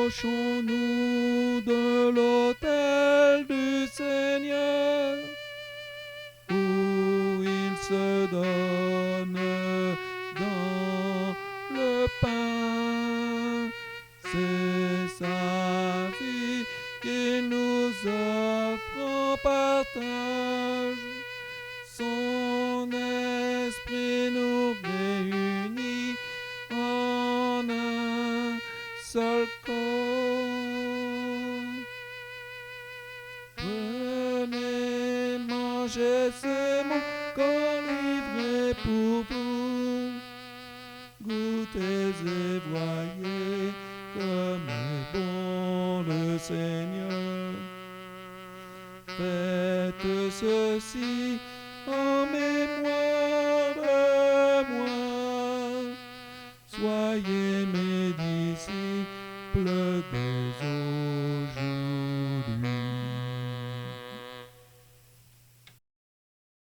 Approchons-nous de l'autel du Seigneur, où il se donne dans le pain. C'est sa vie qu'il nous offre en partage. Son esprit nous réunit en un seul corps. Prenez, mangez, c'est mon corps livré pour vous. Goûtez et voyez comme est bon le Seigneur. Faites ceci en mémoire de moi. Soyez mes disciples désormais.